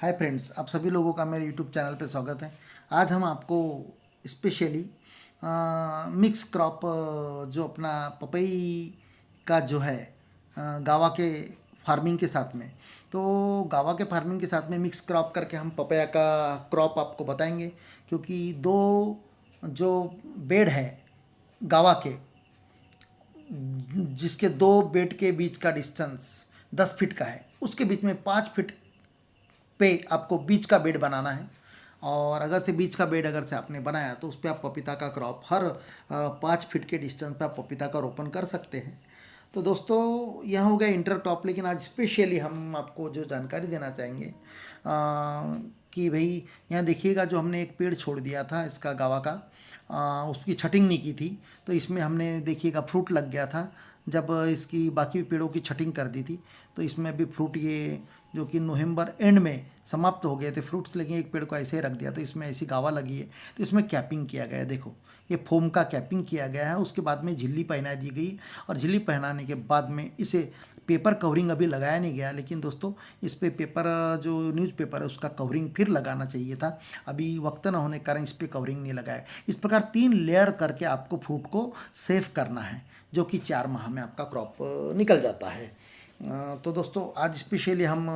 Hi friends, आप सभी लोगों का मेरे यूट्यूब चैनल पे स्वागत है। आज हम आपको स्पेशली मिक्स क्रॉप जो अपना पपई का जो है गावा के फार्मिंग के साथ में, तो गावा के फार्मिंग के साथ में मिक्स क्रॉप करके हम पपैया का क्रॉप आपको बताएंगे। क्योंकि दो जो बेड है गावा के, जिसके दो बेड के बीच का डिस्टेंस 10 फीट का है, उसके बीच में 5 फीट पे आपको बीज का बेड बनाना है। और अगर से बीज का बेड अगर से आपने बनाया तो उस पर आप पपीता का क्रॉप हर 5 फीट के डिस्टेंस पे आप पपीता का रोपण कर सकते हैं। तो दोस्तों, यह हो गया इंटर टॉप, लेकिन आज स्पेशली हम आपको जो जानकारी देना चाहेंगे कि भाई यहाँ देखिएगा, जो हमने एक पेड़ छोड़ दिया था इसका गावा का, उसकी छटिंग नहीं की थी, तो इसमें हमने देखिएगा फ्रूट लग गया था। जब इसकी बाकी पेड़ों की छटिंग कर दी थी तो इसमें अभी फ्रूट ये जो कि नवंबर एंड में समाप्त हो गए थे फ्रूट्स, लेकिन एक पेड़ को ऐसे ही रख दिया तो इसमें ऐसी गावा लगी है। तो इसमें कैपिंग किया गया है, देखो ये फोम का कैपिंग किया गया है। उसके बाद में झिल्ली पहना दी गई और झिल्ली पहनाने के बाद में इसे पेपर कवरिंग अभी लगाया नहीं गया, लेकिन दोस्तों इस पे पेपर जो न्यूज़पेपर है उसका कवरिंग फिर लगाना चाहिए था। अभी वक्त ना होने के कारण इस पर कवरिंग नहीं लगाया। इस प्रकार 3 लेयर करके आपको फ्रूट को सेव करना है, जो कि 4 माह में आपका क्रॉप निकल जाता है। तो दोस्तों, आज स्पेशली हम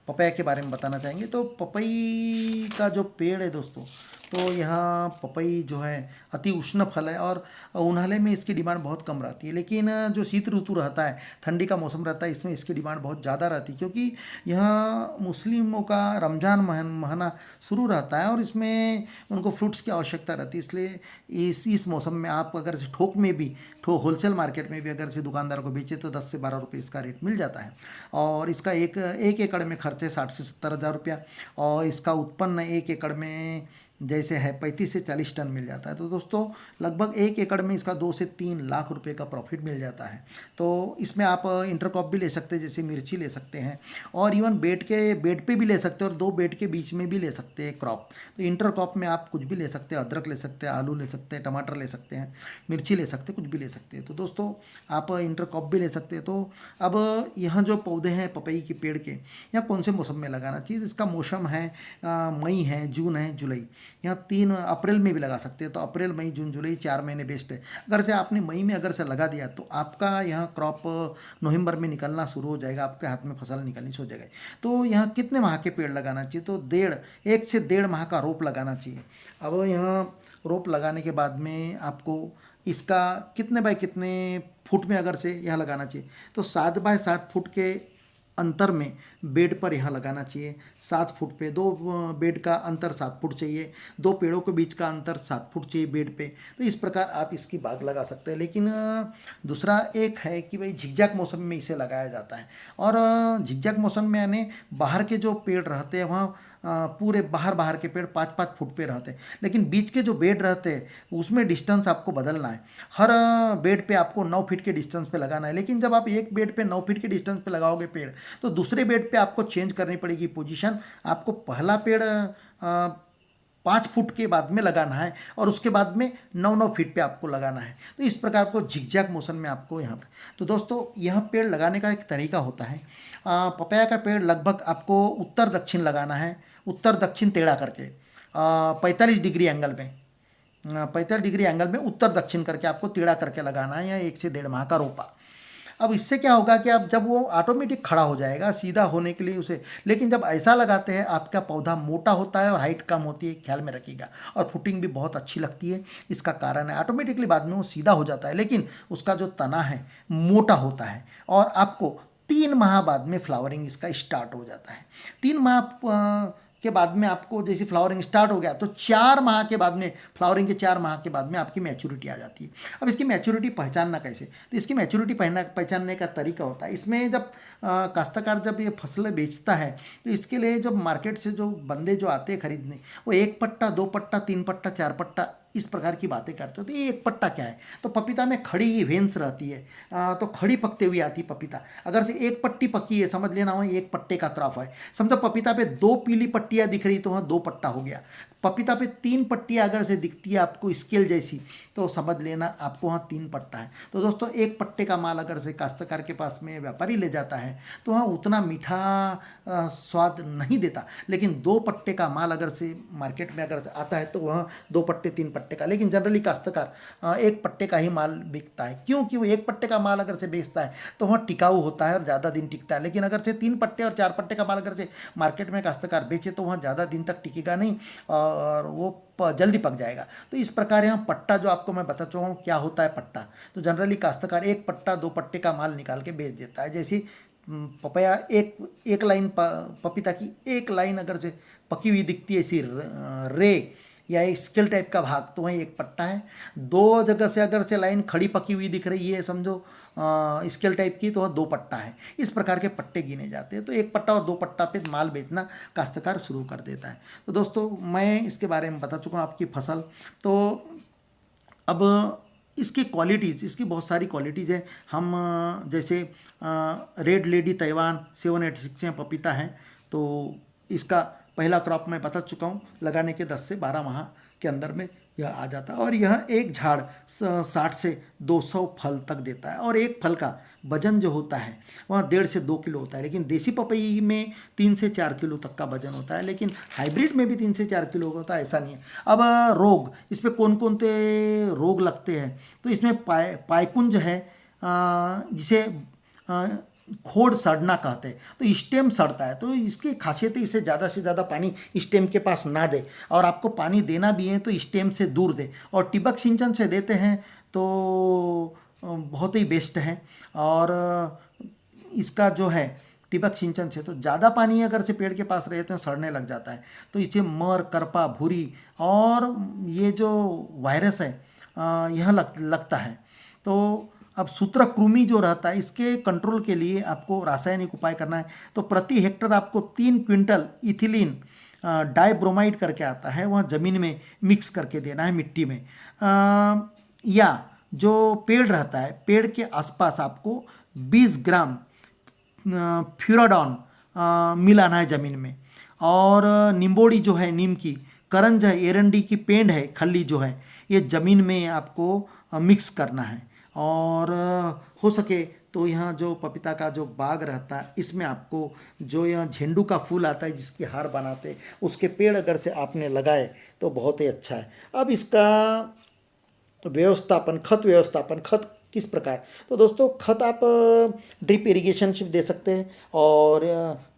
पपैया के बारे में बताना चाहेंगे। तो पपई का जो पेड़ है दोस्तों, तो यहाँ पपई जो है अति उष्ण फल है और उन्हाले में इसकी डिमांड बहुत कम रहती है। लेकिन जो शीत ऋतु रहता है, ठंडी का मौसम रहता है, इसमें इसकी डिमांड बहुत ज़्यादा रहती है। क्योंकि यहाँ मुस्लिमों का रमज़ान महीना शुरू रहता है और इसमें उनको फ्रूट्स की आवश्यकता रहती है। इसलिए इस मौसम में आप अगर से थोक में भी होलसेल मार्केट में भी अगर से दुकानदार को बेचे तो 10 से 12 रुपये इसका रेट मिल जाता है। और इसका एक एकड़ में खर्चे 60 से 70 हज़ार रुपया, और इसका उत्पन्न 1 एकड़ में जैसे है 35 से 40 टन मिल जाता है। तो दोस्तों, लगभग 1 एकड़ में इसका 2 से 3 लाख रुपए का प्रॉफिट मिल जाता है। तो इसमें आप इंटरक्रॉप भी ले सकते हैं, जैसे मिर्ची ले सकते हैं, और इवन बेड पे भी ले सकते हैं, और 2 बेड के बीच में भी ले सकते हैं क्रॉप। तो इंटरक्रॉप में आप कुछ भी ले सकते हैं, अदरक ले सकते हैं, आलू ले सकते हैं, टमाटर ले सकते हैं, मिर्ची ले सकते हैं, कुछ भी ले सकते हैं। तो दोस्तों, आप इंटरक्रॉप भी ले सकते हैं। तो अब यहाँ जो पौधे हैं पपई के पेड़ के, यहाँ कौन से मौसम में लगाना चाहिए? इसका मौसम है मई है, जून है, जुलाई। यहाँ 3 अप्रैल में भी लगा सकते हैं। तो अप्रैल, मई, जून, जुलाई 4 महीने बेस्ट है। अगर से आपने मई में अगर से लगा दिया तो आपका यहाँ क्रॉप नवंबर में निकलना शुरू हो जाएगा, आपके हाथ में फसल निकलनी शुरू हो जाएगी। तो यहाँ कितने माह के पेड़ लगाना चाहिए? तो 1 से 1.5 माह का रोप लगाना चाहिए। अब यहाँ रोप लगाने के बाद में आपको इसका कितने बाय कितने फुट में अगर से यहाँ लगाना चाहिए, तो 7 बाय 60 फुट के अंतर में बेड पर यहाँ लगाना चाहिए। 7 फुट पे 2 बेड का अंतर 7 फुट चाहिए, 2 पेड़ों के बीच का अंतर 7 फुट चाहिए बेड पे। तो इस प्रकार आप इसकी बाग लगा सकते हैं। लेकिन दूसरा एक है कि भाई झिकझैक मौसम में इसे लगाया जाता है, और झिकझैक मौसम में यानी बाहर के जो पेड़ रहते हैं वहाँ पूरे बाहर के पेड़ 5-5 फुट पे रहते हैं, लेकिन बीच के जो बेड रहते हैं उसमें डिस्टेंस आपको बदलना है। हर बेड पे आपको 9 फीट के डिस्टेंस पे लगाना है। लेकिन जब आप एक बेड पे 9 फीट के डिस्टेंस पे लगाओगे पेड़, तो दूसरे बेड पे आपको चेंज करनी पड़ेगी पोजीशन। आपको पहला पेड़ 5 फुट के बाद में लगाना है, और उसके बाद में 9-9 फीट पे आपको लगाना है। तो इस प्रकार को झिकझैक मौसम में आपको यहाँ पर, तो दोस्तों यह पेड़ लगाने का एक तरीका होता है। पपैया का पेड़ लगभग आपको उत्तर दक्षिण लगाना है, उत्तर दक्षिण टेढ़ा करके 45 डिग्री एंगल में, 45 डिग्री एंगल में उत्तर दक्षिण करके आपको टेढ़ा करके लगाना है, या 1 से 1.5 माह का रोपा। अब इससे क्या होगा कि अब जब वो ऑटोमेटिक खड़ा हो जाएगा सीधा होने के लिए उसे, लेकिन जब ऐसा लगाते हैं आपका पौधा मोटा होता है और हाइट कम होती है, ख्याल में रखिएगा, और फुटिंग भी बहुत अच्छी लगती है। इसका कारण है ऑटोमेटिकली बाद में वो सीधा हो जाता है, लेकिन उसका जो तना है मोटा होता है, और आपको 3 माह बाद में फ्लावरिंग इसका स्टार्ट हो जाता है। 3 माह के बाद में आपको जैसे फ्लावरिंग स्टार्ट हो गया तो 4 माह के बाद में, फ्लावरिंग के 4 माह के बाद में आपकी मैच्योरिटी आ जाती है। अब इसकी मैच्योरिटी पहचानना कैसे? तो इसकी मैच्योरिटी पहचानने का तरीका होता है, इसमें जब काश्तकार जब ये फसलें बेचता है तो इसके लिए जब मार्केट से जो बंदे जो आते हैं खरीदने, वो 1 पट्टा, 2 पट्टा, 3 पट्टा, 4 पट्टा इस प्रकार की बातें करते हो। तो ये एक पट्टा क्या है, तो पपीता में खड़ी ही वेन्स रहती है, तो खड़ी पकते हुए आती पपीता। अगर से एक पट्टी पकी है, समझ लेना वहाँ एक पट्टे का क्रॉप है। समझो पपीता पे 2 पीली पट्टियाँ दिख रही तो वहाँ 2 पट्टा हो गया। पपीता पे 3 पट्टियाँ अगर से दिखती है आपको स्केल जैसी, तो समझ लेना आपको वहाँ 3 पट्टा है। तो दोस्तों एक पट्टे का माल अगर से काश्तकार के पास में व्यापारी ले जाता है तो वहाँ उतना मीठा स्वाद नहीं देता, लेकिन 2 पट्टे का माल अगर से मार्केट में अगर से आता है तो वहाँ 2 पट्टे 3 पट्टे का, लेकिन जनरली काश्तकार एक पट्टे का ही माल बिकता है। क्योंकि वो एक पट्टे का माल अगर से बेचता है तो वहाँ टिकाऊ होता है और ज़्यादा दिन टिकता है, लेकिन अगर से 3 पट्टे और 4 पट्टे का माल अगर से मार्केट में काश्तकार बेचे तो वहाँ ज़्यादा दिन तक टिकेगा नहीं और वो जल्दी पक जाएगा। तो इस प्रकार यहाँ पट्टा जो आपको मैं बता चुका हूँ क्या होता है पट्टा। तो जनरली काश्तकार एक पट्टा 2 पट्टे का माल निकाल के बेच देता है। जैसे पपया एक लाइन पपीता की एक लाइन अगर से पकी हुई दिखती है ऐसी रे या एक स्केल टाइप का भाग, तो वहीं एक पट्टा है। 2 जगह से अगर से लाइन खड़ी पकी हुई दिख रही है समझो स्केल टाइप की, तो वह 2 पट्टा है। इस प्रकार के पट्टे गिने जाते हैं। तो एक पट्टा और 2 पट्टा पे माल बेचना काश्तकार शुरू कर देता है। तो दोस्तों मैं इसके बारे में बता चुका हूँ आपकी फसल। तो अब इसकी क्वालिटीज़, इसकी बहुत सारी क्वालिटीज़ है। हम जैसे रेड लेडी ताइवान 786 पपीता है, तो इसका पहला क्रॉप मैं बता चुका हूँ, लगाने के 10 से 12 माह के अंदर में यह आ जाता है और यह एक झाड़ 60 से 200 फल तक देता है। और एक फल का वजन जो होता है वह 1.5 से 2 किलो होता है, लेकिन देसी पपई में 3 से 4 किलो तक का वजन होता है, लेकिन हाइब्रिड में भी 3 से 4 किलो होता है, ऐसा नहीं है। अब रोग, इस पर कौन कौन से रोग लगते हैं, तो इसमें पायकुंज है जिसे खोड़ सड़ना कहते हैं, तो स्टेम सड़ता है। तो इसकी खासियत है इसे ज़्यादा से ज़्यादा पानी स्टेम के पास ना दे, और आपको पानी देना भी है तो स्टेम से दूर दे, और टिबक सिंचन से देते हैं तो बहुत ही बेस्ट है। और इसका जो है टिबक सिंचन से तो ज़्यादा पानी अगर से पेड़ के पास रहे तो सड़ने लग जाता है, तो इसे मर, करपा, भूरी और ये जो वायरस है यह लगता है। तो अब सूत्रकृमि जो रहता है इसके कंट्रोल के लिए आपको रासायनिक उपाय करना है। तो प्रति हेक्टर आपको 3 क्विंटल इथिलीन डाइब्रोमाइड करके आता है, वह ज़मीन में मिक्स करके देना है मिट्टी में। या जो पेड़ रहता है, पेड़ के आसपास आपको 20 ग्राम फ्यूराडॉन मिलाना है ज़मीन में। और निम्बोड़ी जो है, नीम की करंज है, एरंडी की पेंड है, खली जो है, ये ज़मीन में आपको मिक्स करना है। और हो सके तो यहाँ जो पपीता का जो बाग रहता है इसमें आपको जो यहाँ झेंडू का फूल आता है जिसकी हार बनाते हैं, उसके पेड़ अगर से आपने लगाए तो बहुत ही अच्छा है। अब इसका व्यवस्थापन, खत व्यवस्थापन, खत किस प्रकार, तो दोस्तों खत आप ड्रिप इरिगेशन से दे सकते हैं और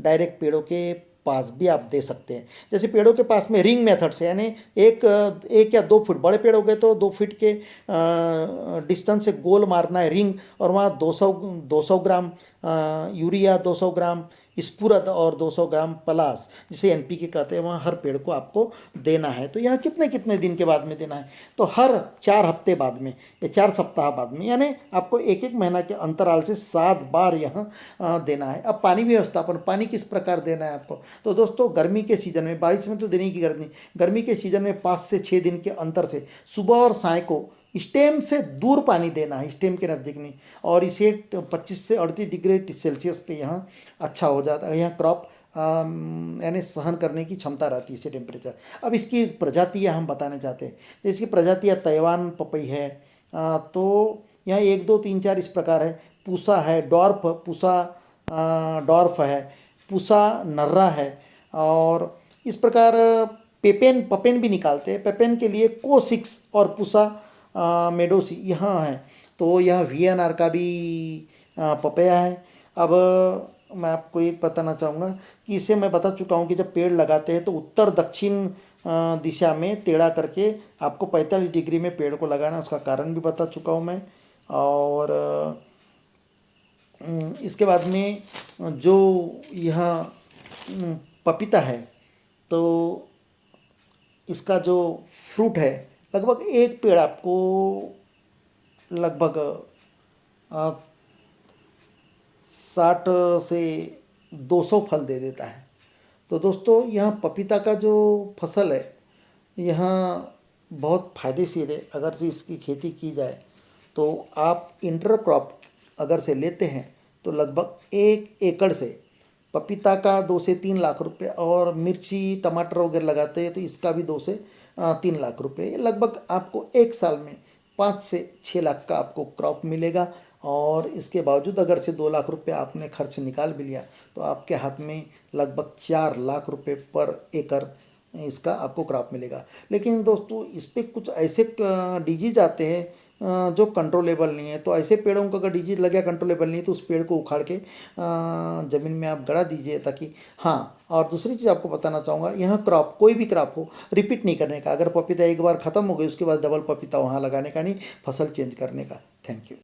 डायरेक्ट पेड़ों के पास भी आप दे सकते हैं। जैसे पेड़ों के पास में रिंग मेथड से, यानी एक या 2 फुट, बड़े पेड़ हो गए तो 2 फीट के डिस्टेंस से गोल मारना है रिंग, और वहाँ 200 ग्राम यूरिया, 200 ग्राम स्फुरद और 200 ग्राम पलास जिसे NPK कहते हैं, वहाँ हर पेड़ को आपको देना है। तो यहाँ कितने कितने दिन के बाद में देना है, तो हर 4 हफ्ते बाद में या 4 सप्ताह बाद में, यानी आपको 1-1 महीना के अंतराल से 7 बार यहाँ देना है। अब पानी व्यवस्थापन, पानी किस प्रकार देना है आपको, तो दोस्तों गर्मी के सीज़न में, बारिश में तो देने की जरूरत नहीं, गर्मी के सीज़न में 5 से 6 दिन के अंतर से सुबह और साय को स्टेम से दूर पानी देना है, स्टेम के नज़दीक नहीं। और इसे 25 से 38 डिग्री सेल्सियस पे यहाँ अच्छा हो जाता है, यहाँ क्रॉप यानी सहन करने की क्षमता रहती है इसे टेम्परेचर। अब इसकी प्रजातियाँ हम बताना चाहते हैं, तो इसकी प्रजातियाँ ताइवान पपई है, तो यहाँ 1, 2, 3, 4 इस प्रकार है। पूसा है, डॉर्फ, पूसा डॉर्फ है, पूसा नर्रा है, और इस प्रकार पपेन भी निकालते हैं। पपेन के लिए को6 और पूसा मेडोसी यहाँ है। तो यह VNR का भी पपया है। अब मैं आपको एक बताना चाहूँगा कि इसे मैं बता चुका हूँ कि जब पेड़ लगाते हैं तो उत्तर दक्षिण दिशा में टेढ़ा करके आपको 45 डिग्री में पेड़ को लगाना है, उसका कारण भी बता चुका हूँ मैं। और इसके बाद में जो यह पपीता है तो इसका जो फ्रूट है, लगभग एक पेड़ आपको लगभग 60 से 200 फल दे देता है। तो दोस्तों यहाँ पपीता का जो फसल है, यहाँ बहुत फायदेशीर है। अगर से इसकी खेती की जाए तो आप इंटरक्रॉप अगर से लेते हैं तो लगभग 1 एकड़ से पपीता का 2 से 3 लाख रुपए, और मिर्ची टमाटर वगैरह लगाते हैं तो इसका भी 2 से 3 लाख रुपए, लगभग आपको 1 साल में 5 से 6 लाख का आपको क्रॉप मिलेगा। और इसके बावजूद अगर से 2 लाख रुपए आपने खर्च निकाल भी लिया तो आपके हाथ में लगभग 4 लाख रुपए पर एकड़ इसका आपको क्रॉप मिलेगा। लेकिन दोस्तों इस पे कुछ ऐसे डिजीज आते हैं जो कंट्रोलेबल नहीं है। तो ऐसे पेड़ों का अगर डिजीज लग गया कंट्रोलेबल नहीं है तो उस पेड़ को उखाड़ के ज़मीन में आप गड़ा दीजिए, ताकि हाँ। और दूसरी चीज़ आपको बताना चाहूँगा, यहाँ क्रॉप कोई भी क्रॉप हो रिपीट नहीं करने का। अगर पपीता एक बार ख़त्म हो गई उसके बाद डबल पपीता वहाँ लगाने का नहीं, फसल चेंज करने का। Thank you.